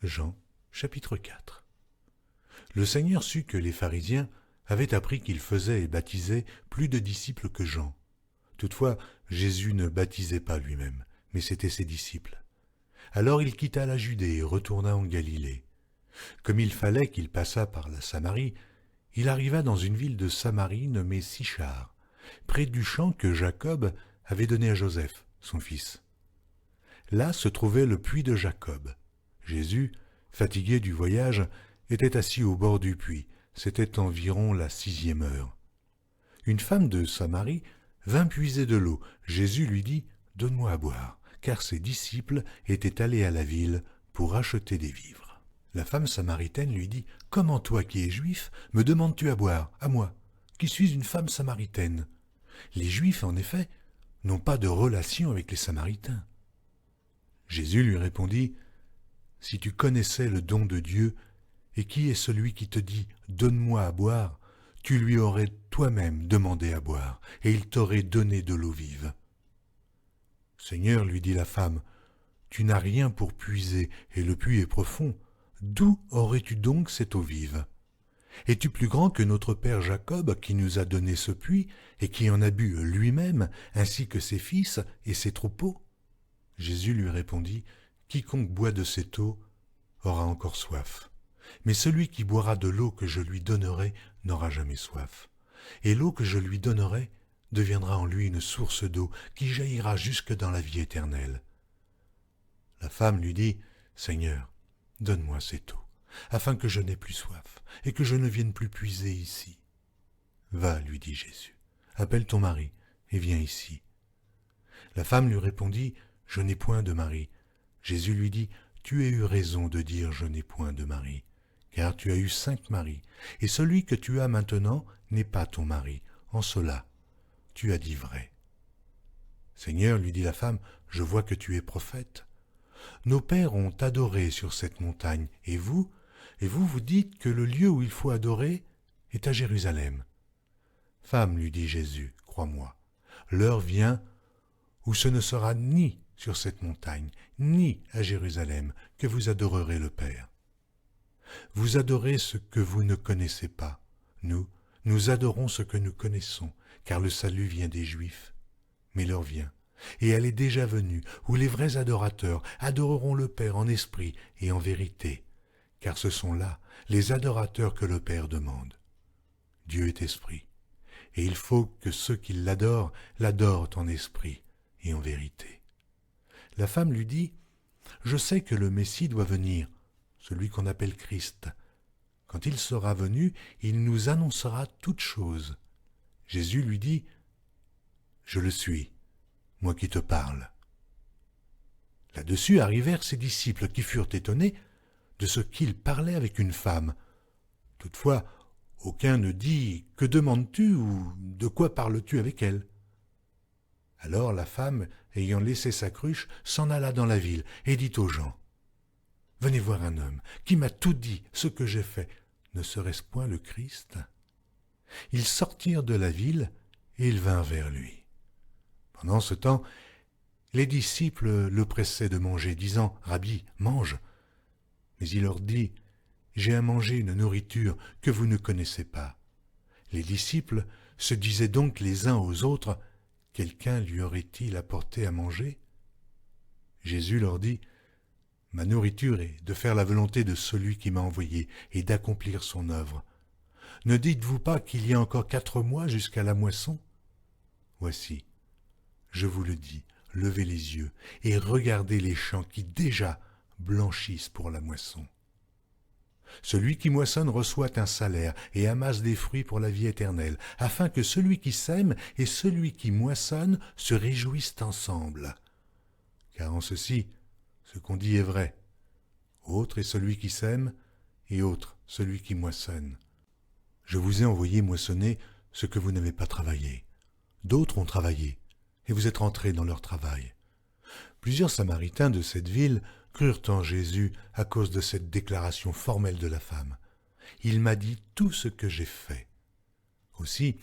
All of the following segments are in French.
Jean, chapitre 4. Le Seigneur sut que les pharisiens avaient appris qu'il faisait et baptisait plus de disciples que Jean. Toutefois, Jésus ne baptisait pas lui-même, mais c'étaient ses disciples. Alors il quitta la Judée et retourna en Galilée. Comme il fallait qu'il passât par la Samarie, il arriva dans une ville de Samarie nommée Sichar, près du champ que Jacob avait donné à Joseph, son fils. Là se trouvait le puits de Jacob. Jésus, fatigué du voyage, était assis au bord du puits. C'était environ la 6e heure. Une femme de Samarie vint puiser de l'eau. Jésus lui dit « Donne-moi à boire », car ses disciples étaient allés à la ville pour acheter des vivres. La femme samaritaine lui dit « Comment toi qui es juif, me demandes-tu à boire, à moi, qui suis une femme samaritaine ?» Les Juifs, en effet, n'ont pas de relation avec les Samaritains. Jésus lui répondit « Si tu connaissais le don de Dieu, et qui est celui qui te dit « Donne-moi à boire », tu lui aurais toi-même demandé à boire, et il t'aurait donné de l'eau vive. « Seigneur, lui dit la femme, tu n'as rien pour puiser, et le puits est profond. D'où aurais-tu donc cette eau vive ? Es-tu plus grand que notre père Jacob, qui nous a donné ce puits, et qui en a bu lui-même, ainsi que ses fils et ses troupeaux ?» Jésus lui répondit, « Quiconque boit de cette eau aura encore soif. Mais celui qui boira de l'eau que je lui donnerai n'aura jamais soif. Et l'eau que je lui donnerai deviendra en lui une source d'eau qui jaillira jusque dans la vie éternelle. » La femme lui dit, « Seigneur, donne-moi cette eau, afin que je n'aie plus soif, et que je ne vienne plus puiser ici. » « Va, lui dit Jésus, appelle ton mari, et viens ici. » La femme lui répondit, « Je n'ai point de mari. » Jésus lui dit, « Tu as eu raison de dire « Je n'ai point de mari », car tu as eu 5 maris, et celui que tu as maintenant n'est pas ton mari. En cela, tu as dit vrai. » « Seigneur, lui dit la femme, je vois que tu es prophète. Nos pères ont adoré sur cette montagne, et vous vous dites que le lieu où il faut adorer est à Jérusalem. Femme, lui dit Jésus, crois-moi, l'heure vient où ce ne sera ni sur cette montagne, ni à Jérusalem, que vous adorerez le Père. Vous adorez ce que vous ne connaissez pas. Nous adorons ce que nous connaissons, car le salut vient des Juifs. Mais l'heure vient, et elle est déjà venue, où les vrais adorateurs adoreront le Père en esprit et en vérité, car ce sont là les adorateurs que le Père demande. Dieu est esprit, et il faut que ceux qui l'adorent en esprit et en vérité. La femme lui dit, « Je sais que le Messie doit venir, celui qu'on appelle Christ. Quand il sera venu, il nous annoncera toutes choses. » Jésus lui dit, « Je le suis, moi qui te parle. » Là-dessus arrivèrent ses disciples qui furent étonnés de ce qu'il parlait avec une femme. Toutefois, aucun ne dit « Que demandes-tu » ou « De quoi parles-tu avec elle ?» Alors la femme, ayant laissé sa cruche, s'en alla dans la ville et dit aux gens, « Venez voir un homme qui m'a tout dit ce que j'ai fait. Ne serait-ce point le Christ ?» Ils sortirent de la ville et ils vinrent vers lui. Pendant ce temps, les disciples le pressaient de manger, disant, « Rabbi, mange !» Mais il leur dit, « J'ai à manger une nourriture que vous ne connaissez pas. » Les disciples se disaient donc les uns aux autres, « Quelqu'un lui aurait-il apporté à manger ?» Jésus leur dit, « Ma nourriture est de faire la volonté de celui qui m'a envoyé et d'accomplir son œuvre. Ne dites-vous pas qu'il y a encore 4 mois jusqu'à la moisson ? Voici, je vous le dis, levez les yeux et regardez les champs qui déjà blanchissent pour la moisson. Celui qui moissonne reçoit un salaire et amasse des fruits pour la vie éternelle, afin que celui qui sème et celui qui moissonne se réjouissent ensemble. Car en ceci, ce qu'on dit est vrai. Autre est celui qui sème, et autre celui qui moissonne. Je vous ai envoyé moissonner ce que vous n'avez pas travaillé. D'autres ont travaillé, et vous êtes rentrés dans leur travail. Plusieurs Samaritains de cette ville crurent en Jésus à cause de cette déclaration formelle de la femme. « Il m'a dit tout ce que j'ai fait. » Aussi,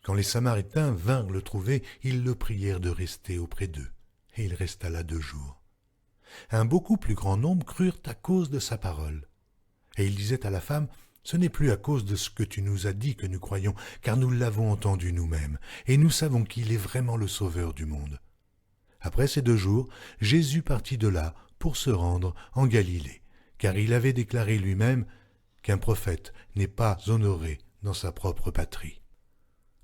quand les Samaritains vinrent le trouver, ils le prièrent de rester auprès d'eux, et il resta là 2 jours. Un beaucoup plus grand nombre crurent à cause de sa parole. Et il disait à la femme, « Ce n'est plus à cause de ce que tu nous as dit que nous croyons, car nous l'avons entendu nous-mêmes, et nous savons qu'il est vraiment le Sauveur du monde. » Après ces 2 jours, Jésus partit de là pour se rendre en Galilée, car il avait déclaré lui-même qu'un prophète n'est pas honoré dans sa propre patrie.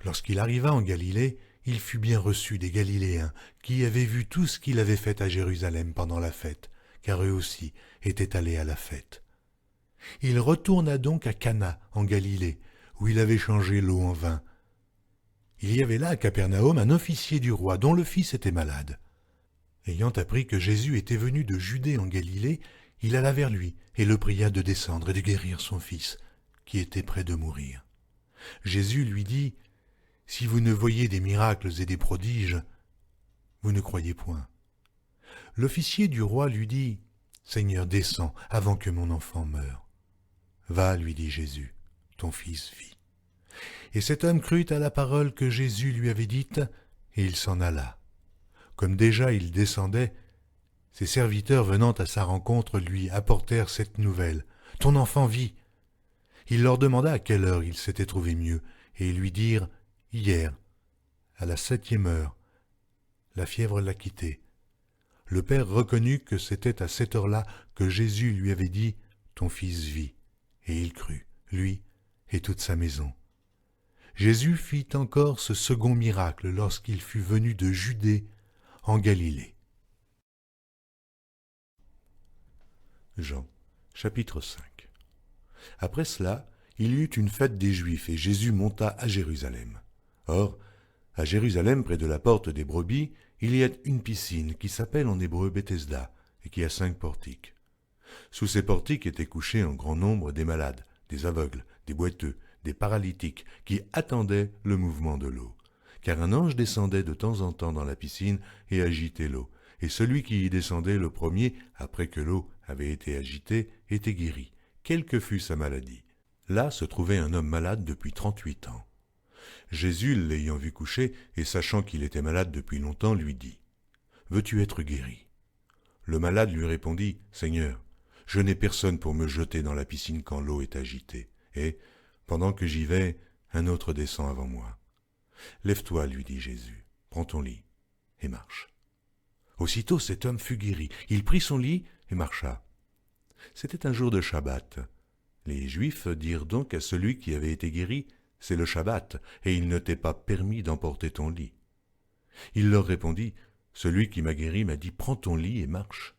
Lorsqu'il arriva en Galilée, il fut bien reçu des Galiléens qui avaient vu tout ce qu'il avait fait à Jérusalem pendant la fête, car eux aussi étaient allés à la fête. Il retourna donc à Cana en Galilée, où il avait changé l'eau en vin. Il y avait là à Capernaum un officier du roi dont le fils était malade. Ayant appris que Jésus était venu de Judée en Galilée, il alla vers lui et le pria de descendre et de guérir son fils, qui était près de mourir. Jésus lui dit, « Si vous ne voyez des miracles et des prodiges, vous ne croyez point. » L'officier du roi lui dit, « Seigneur, descends avant que mon enfant meure. » « Va, lui dit Jésus, ton fils vit. » Et cet homme crut à la parole que Jésus lui avait dite, et il s'en alla. Comme déjà il descendait, ses serviteurs venant à sa rencontre lui apportèrent cette nouvelle, « Ton enfant vit. » Il leur demanda à quelle heure il s'était trouvé mieux, et ils lui dirent, « Hier, à la 7e heure, la fièvre l'a quitté. » Le père reconnut que c'était à cette heure-là que Jésus lui avait dit, « Ton fils vit. » Et il crut, lui et toute sa maison. Jésus fit encore ce second miracle lorsqu'il fut venu de Judée en Galilée. Jean, chapitre 5. Après cela, il y eut une fête des Juifs, et Jésus monta à Jérusalem. Or, à Jérusalem, près de la porte des brebis, il y a une piscine qui s'appelle en hébreu Bethesda, et qui a 5 portiques. Sous ces portiques étaient couchés en grand nombre des malades, des aveugles, des boiteux, des paralytiques, qui attendaient le mouvement de l'eau. Car un ange descendait de temps en temps dans la piscine et agitait l'eau. Et celui qui y descendait le premier, après que l'eau avait été agitée, était guéri, quelle que fût sa maladie. Là se trouvait un homme malade depuis 38 ans. Jésus, l'ayant vu coucher, et sachant qu'il était malade depuis longtemps, lui dit, « Veux-tu être guéri ?» Le malade lui répondit, « Seigneur, je n'ai personne pour me jeter dans la piscine quand l'eau est agitée, et, pendant que j'y vais, un autre descend avant moi. » « Lève-toi, lui dit Jésus, prends ton lit et marche. » Aussitôt cet homme fut guéri, il prit son lit et marcha. C'était un jour de Shabbat. Les Juifs dirent donc à celui qui avait été guéri, « C'est le Shabbat, et il ne t'est pas permis d'emporter ton lit. » Il leur répondit, « Celui qui m'a guéri m'a dit, prends ton lit et marche. »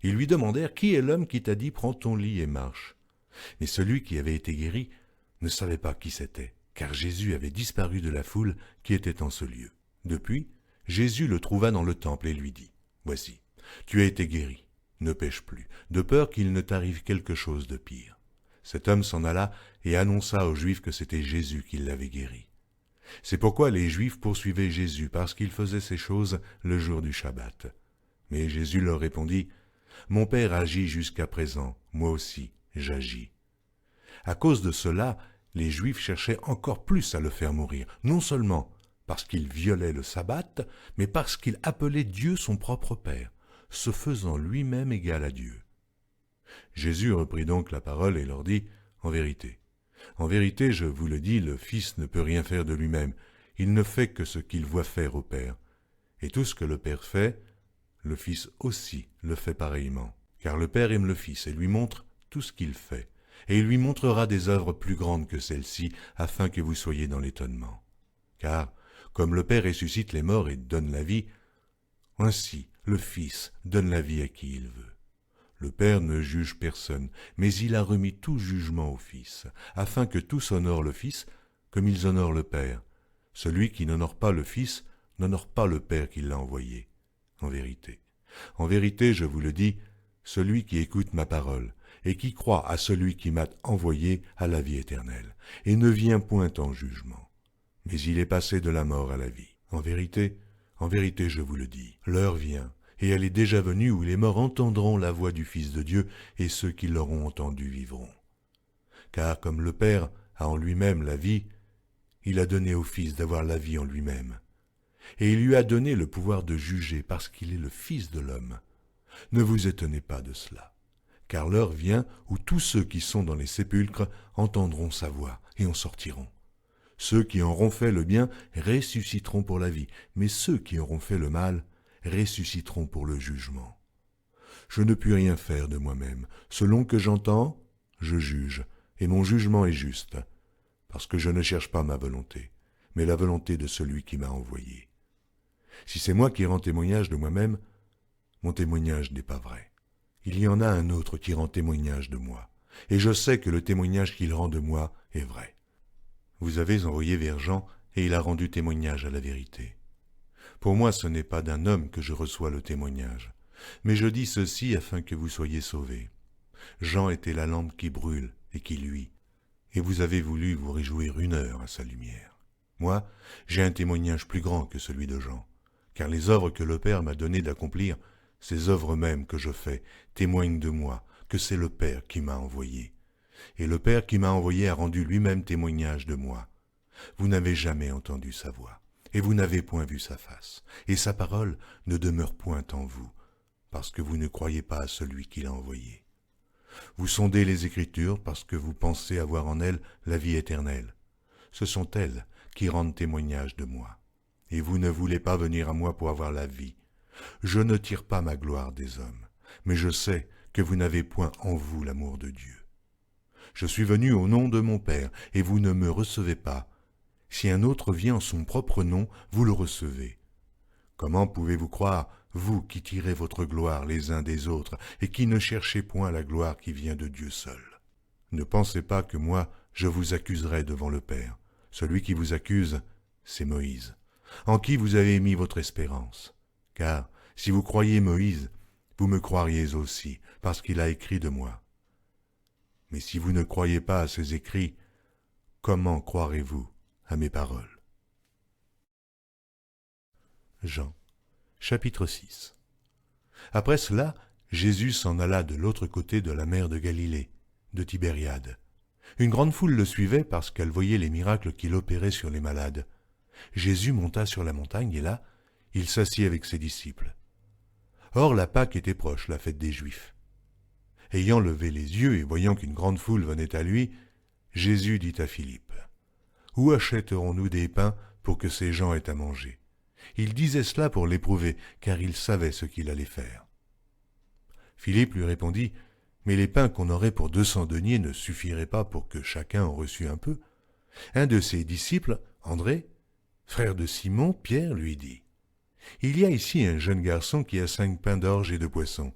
Ils lui demandèrent, « Qui est l'homme qui t'a dit, prends ton lit et marche ?» Mais celui qui avait été guéri ne savait pas qui c'était, car Jésus avait disparu de la foule qui était en ce lieu. Depuis, Jésus le trouva dans le temple et lui dit, « Voici, tu as été guéri, ne pêche plus, de peur qu'il ne t'arrive quelque chose de pire. » Cet homme s'en alla et annonça aux Juifs que c'était Jésus qui l'avait guéri. C'est pourquoi les Juifs poursuivaient Jésus, parce qu'il faisait ces choses le jour du Shabbat. Mais Jésus leur répondit, « Mon Père agit jusqu'à présent, moi aussi j'agis. » À cause de cela, les Juifs cherchaient encore plus à le faire mourir, non seulement parce qu'il violait le sabbat, mais parce qu'il appelait Dieu son propre Père, se faisant lui-même égal à Dieu. Jésus reprit donc la parole et leur dit, « En vérité, je vous le dis, le Fils ne peut rien faire de lui-même, il ne fait que ce qu'il voit faire au Père. Et tout ce que le Père fait, le Fils aussi le fait pareillement. Car le Père aime le Fils et lui montre tout ce qu'il fait. Et il lui montrera des œuvres plus grandes que celles-ci, afin que vous soyez dans l'étonnement. Car, comme le Père ressuscite les morts et donne la vie, ainsi le Fils donne la vie à qui il veut. Le Père ne juge personne, mais il a remis tout jugement au Fils, afin que tous honorent le Fils comme ils honorent le Père. Celui qui n'honore pas le Fils n'honore pas le Père qui l'a envoyé. En vérité, je vous le dis, celui qui écoute ma parole et qui croit à celui qui m'a envoyé à la vie éternelle, et ne vient point en jugement, mais il est passé de la mort à la vie. En vérité, je vous le dis, l'heure vient, et elle est déjà venue où les morts entendront la voix du Fils de Dieu, et ceux qui l'auront entendu vivront. Car comme le Père a en lui-même la vie, il a donné au Fils d'avoir la vie en lui-même. Et il lui a donné le pouvoir de juger parce qu'il est le Fils de l'homme. Ne vous étonnez pas de cela, car l'heure vient où tous ceux qui sont dans les sépulcres entendront sa voix et en sortiront. Ceux qui auront fait le bien ressusciteront pour la vie, mais ceux qui auront fait le mal ressusciteront pour le jugement. Je ne puis rien faire de moi-même. Selon que j'entends, je juge, et mon jugement est juste, parce que je ne cherche pas ma volonté, mais la volonté de celui qui m'a envoyé. Si c'est moi qui rends témoignage de moi-même, mon témoignage n'est pas vrai. Il y en a un autre qui rend témoignage de moi, et je sais que le témoignage qu'il rend de moi est vrai. Vous avez envoyé vers Jean, et il a rendu témoignage à la vérité. Pour moi, ce n'est pas d'un homme que je reçois le témoignage, mais je dis ceci afin que vous soyez sauvés. Jean était la lampe qui brûle et qui luit, et vous avez voulu vous réjouir 1 heure à sa lumière. Moi, j'ai un témoignage plus grand que celui de Jean, car les œuvres que le Père m'a donné d'accomplir, ces œuvres mêmes que je fais, témoignent de moi, que c'est le Père qui m'a envoyé. Et le Père qui m'a envoyé a rendu lui-même témoignage de moi. Vous n'avez jamais entendu sa voix, et vous n'avez point vu sa face, et sa parole ne demeure point en vous, parce que vous ne croyez pas à celui qui l'a envoyé. Vous sondez les Écritures parce que vous pensez avoir en elles la vie éternelle. Ce sont elles qui rendent témoignage de moi. Et vous ne voulez pas venir à moi pour avoir la vie. Je ne tire pas ma gloire des hommes, mais je sais que vous n'avez point en vous l'amour de Dieu. Je suis venu au nom de mon Père, et vous ne me recevez pas. Si un autre vient en son propre nom, vous le recevez. Comment pouvez-vous croire, vous qui tirez votre gloire les uns des autres, et qui ne cherchez point la gloire qui vient de Dieu seul? Ne pensez pas que moi, je vous accuserai devant le Père. Celui qui vous accuse, c'est Moïse, en qui vous avez mis votre espérance. Car si vous croyez Moïse, vous me croiriez aussi, parce qu'il a écrit de moi. Mais si vous ne croyez pas à ses écrits, comment croirez-vous à mes paroles? Jean, chapitre 6. Après cela, Jésus s'en alla de l'autre côté de la mer de Galilée, de Tibériade. Une grande foule le suivait parce qu'elle voyait les miracles qu'il opérait sur les malades. Jésus monta sur la montagne et là, il s'assit avec ses disciples. Or la Pâque était proche, la fête des Juifs. Ayant levé les yeux et voyant qu'une grande foule venait à lui, Jésus dit à Philippe, « Où achèterons-nous des pains pour que ces gens aient à manger ?» Il disait cela pour l'éprouver, car il savait ce qu'il allait faire. Philippe lui répondit, « Mais les pains qu'on aurait pour 200 deniers ne suffiraient pas pour que chacun en reçût un peu. » Un de ses disciples, André, frère de Simon, Pierre, lui dit, « Il y a ici un jeune garçon qui a 5 pains d'orge et 2 poissons.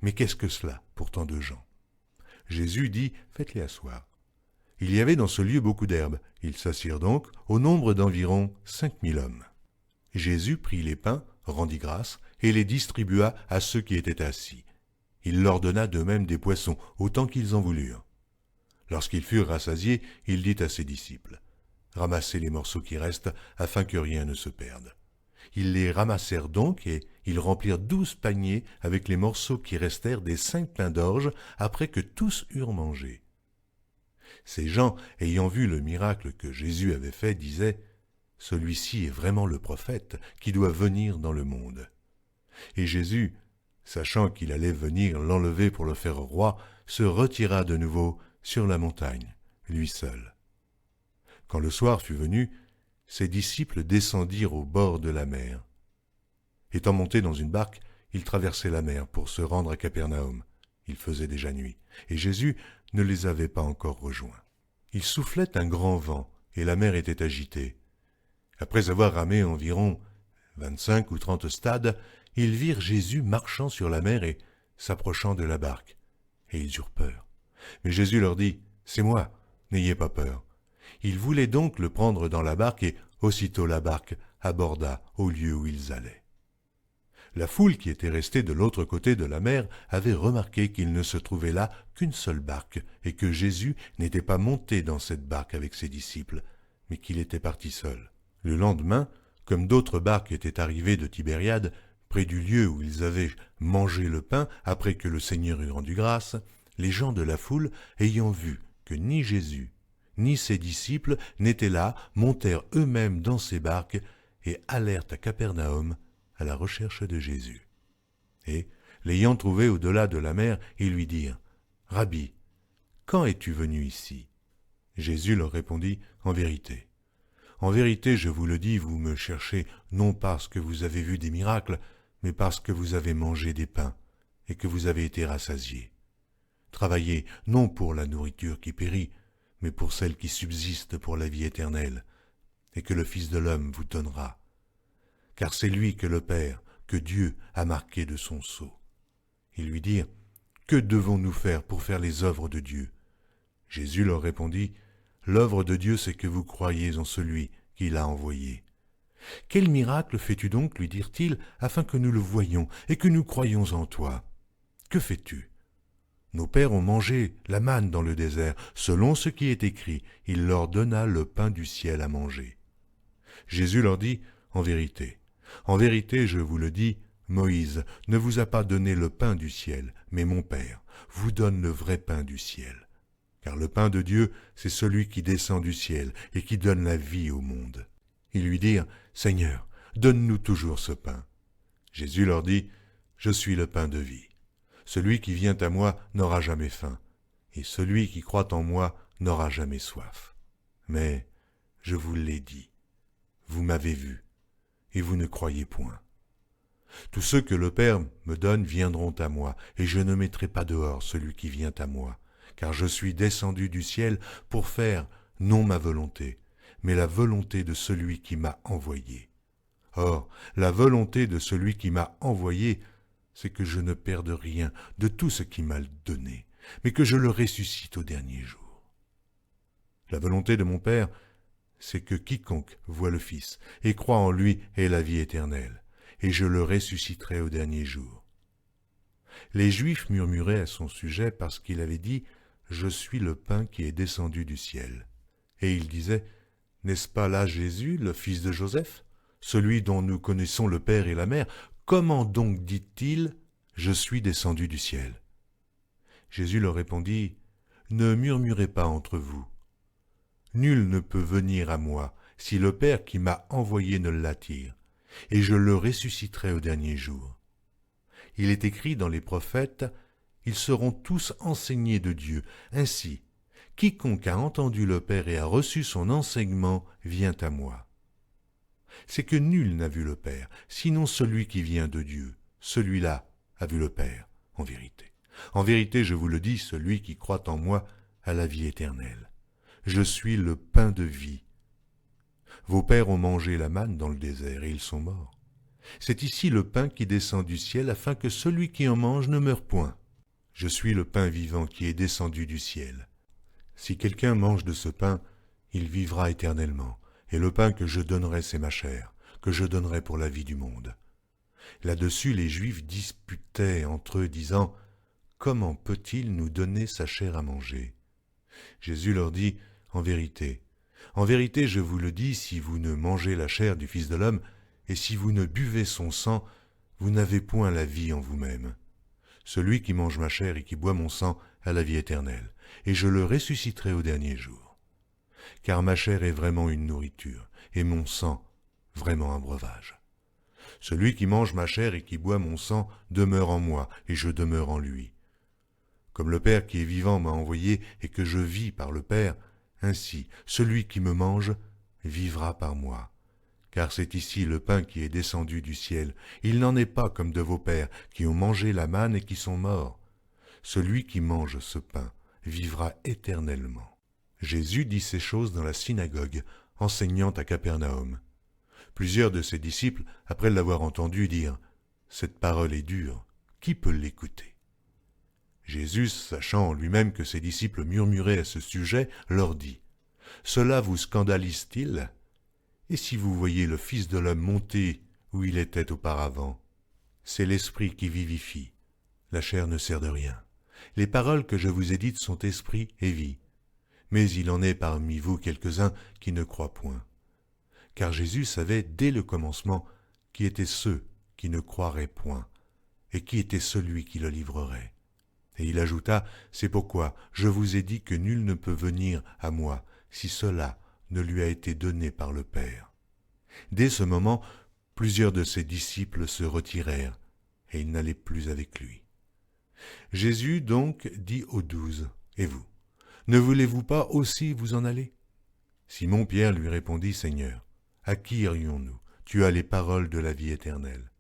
Mais qu'est-ce que cela pour tant de gens ?» Jésus dit, « Faites-les asseoir. » Il y avait dans ce lieu beaucoup d'herbes. Ils s'assirent donc, au nombre d'environ 5000 hommes. Jésus prit les pains, rendit grâce, et les distribua à ceux qui étaient assis. Il leur donna de même des poissons, autant qu'ils en voulurent. Lorsqu'ils furent rassasiés, il dit à ses disciples, « Ramassez les morceaux qui restent, afin que rien ne se perde. » Ils les ramassèrent donc, et ils remplirent 12 paniers avec les morceaux qui restèrent des 5 pains d'orge, après que tous eurent mangé. Ces gens, ayant vu le miracle que Jésus avait fait, disaient, « Celui-ci est vraiment le prophète qui doit venir dans le monde. » Et Jésus, sachant qu'il allait venir l'enlever pour le faire roi, se retira de nouveau sur la montagne, lui seul. Quand le soir fut venu, ses disciples descendirent au bord de la mer. Étant montés dans une barque, ils traversaient la mer pour se rendre à Capernaum. Il faisait déjà nuit, et Jésus ne les avait pas encore rejoints. Il soufflait un grand vent, et la mer était agitée. Après avoir ramé environ 25 ou 30 stades, ils virent Jésus marchant sur la mer et s'approchant de la barque, et ils eurent peur. Mais Jésus leur dit, « C'est moi, n'ayez pas peur. » Ils voulaient donc le prendre dans la barque, et aussitôt la barque aborda au lieu où ils allaient. La foule qui était restée de l'autre côté de la mer avait remarqué qu'il ne se trouvait là qu'une seule barque, et que Jésus n'était pas monté dans cette barque avec ses disciples, mais qu'il était parti seul. Le lendemain, comme d'autres barques étaient arrivées de Tibériade, près du lieu où ils avaient mangé le pain après que le Seigneur eut rendu grâce, les gens de la foule, ayant vu que ni Jésus, ni ses disciples n'étaient là, montèrent eux-mêmes dans ces barques et allèrent à Capernaum à la recherche de Jésus. Et, L'ayant trouvé au-delà de la mer, ils lui dirent, « Rabbi, quand es-tu venu ici ?» Jésus leur répondit, « En vérité, je vous le dis, vous me cherchez non parce que vous avez vu des miracles, mais parce que vous avez mangé des pains et que vous avez été rassasiés. Travaillez non pour la nourriture qui périt, mais pour celle qui subsiste pour la vie éternelle, et que le Fils de l'homme vous donnera. Car c'est lui que le Père, que Dieu a marqué de son sceau. » Ils lui dirent, « Que devons-nous faire pour faire les œuvres de Dieu ?» Jésus leur répondit, « L'œuvre de Dieu, c'est que vous croyiez en celui qui l'a envoyé. » « Quel miracle fais-tu donc, lui dirent-ils, afin que nous le voyions et que nous croyions en toi? Que fais-tu? Nos pères ont mangé la manne dans le désert, selon ce qui est écrit, il leur donna le pain du ciel à manger. » Jésus leur dit, « En vérité, je vous le dis, Moïse ne vous a pas donné le pain du ciel, mais mon Père vous donne le vrai pain du ciel. Car le pain de Dieu, c'est celui qui descend du ciel et qui donne la vie au monde. » Ils lui dirent, « Seigneur, donne-nous toujours ce pain. » Jésus leur dit, « Je suis le pain de vie. Celui qui vient à moi n'aura jamais faim, et celui qui croit en moi n'aura jamais soif. Mais je vous l'ai dit, vous m'avez vu, et vous ne croyez point. Tous ceux que le Père me donne viendront à moi, et je ne mettrai pas dehors celui qui vient à moi, car je suis descendu du ciel pour faire non ma volonté, mais la volonté de celui qui m'a envoyé. Or, la volonté de celui qui m'a envoyé, c'est que je ne perde rien de tout ce qu'il m'a donné, mais que je le ressuscite au dernier jour. La volonté de mon Père, c'est que quiconque voit le Fils et croit en lui ait la vie éternelle, et je le ressusciterai au dernier jour. » Les Juifs murmuraient à son sujet parce qu'il avait dit « Je suis le pain qui est descendu du ciel ». Et ils disaient « N'est-ce pas là Jésus, le fils de Joseph, celui dont nous connaissons le Père et la Mère? Comment donc dit-il « Je suis descendu du ciel » ? Jésus leur répondit « Ne murmurez pas entre vous. Nul ne peut venir à moi si le Père qui m'a envoyé ne l'attire, et je le ressusciterai au dernier jour. Il est écrit dans les prophètes, ils seront tous enseignés de Dieu. Ainsi, quiconque a entendu le Père et a reçu son enseignement vient à moi. C'est que nul n'a vu le Père, sinon celui qui vient de Dieu. Celui-là a vu le Père, en vérité. En vérité, je vous le dis, celui qui croit en moi a la vie éternelle. Je suis le pain de vie. Vos pères ont mangé la manne dans le désert et ils sont morts. C'est ici le pain qui descend du ciel afin que celui qui en mange ne meure point. Je suis le pain vivant qui est descendu du ciel. Si quelqu'un mange de ce pain, il vivra éternellement, et le pain que je donnerai, c'est ma chair, que je donnerai pour la vie du monde. » Là-dessus, les Juifs disputaient entre eux, disant « Comment peut-il nous donner sa chair à manger ?» Jésus leur dit « En vérité, je vous le dis, si vous ne mangez la chair du Fils de l'homme, et si vous ne buvez son sang, vous n'avez point la vie en vous-même. Celui qui mange ma chair et qui boit mon sang a la vie éternelle, et je le ressusciterai au dernier jour. Car ma chair est vraiment une nourriture, et mon sang vraiment un breuvage. Celui qui mange ma chair et qui boit mon sang demeure en moi, et je demeure en lui. Comme le Père qui est vivant m'a envoyé et que je vis par le Père, ainsi celui qui me mange vivra par moi. Car c'est ici le pain qui est descendu du ciel. Il n'en est pas comme de vos pères qui ont mangé la manne et qui sont morts. Celui qui mange ce pain vivra éternellement. » Jésus dit ces choses dans la synagogue, enseignant à Capernaum. Plusieurs de ses disciples, après l'avoir entendu, dirent « Cette parole est dure, qui peut l'écouter ?» Jésus, sachant en lui-même que ses disciples murmuraient à ce sujet, leur dit « Cela vous scandalise-t-il ? Et si vous voyez le Fils de l'homme monter où il était auparavant? C'est l'Esprit qui vivifie, la chair ne sert de rien. Les paroles que je vous ai dites sont esprit et vie. Mais il en est parmi vous quelques-uns qui ne croient point. » Car Jésus savait dès le commencement qui étaient ceux qui ne croiraient point, et qui était celui qui le livrerait. Et il ajouta, « C'est pourquoi je vous ai dit que nul ne peut venir à moi si cela ne lui a été donné par le Père. » Dès ce moment, plusieurs de ses disciples se retirèrent, et ils n'allaient plus avec lui. Jésus donc dit aux 12, « Et vous, ne voulez-vous pas aussi vous en aller ?» Simon-Pierre lui répondit, « Seigneur, à qui irions-nous? Tu as les paroles de la vie éternelle.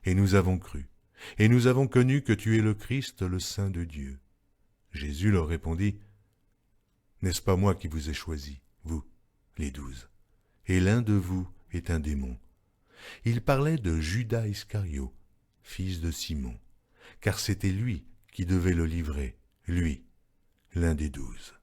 Et nous avons cru, et nous avons connu que tu es le Christ, le Saint de Dieu. » Jésus leur répondit, « N'est-ce pas moi qui vous ai choisis, vous, les 12, et l'un de vous est un démon. » Il parlait de Judas Iscario, fils de Simon, car c'était lui qui devait le livrer, lui, l'un des 12.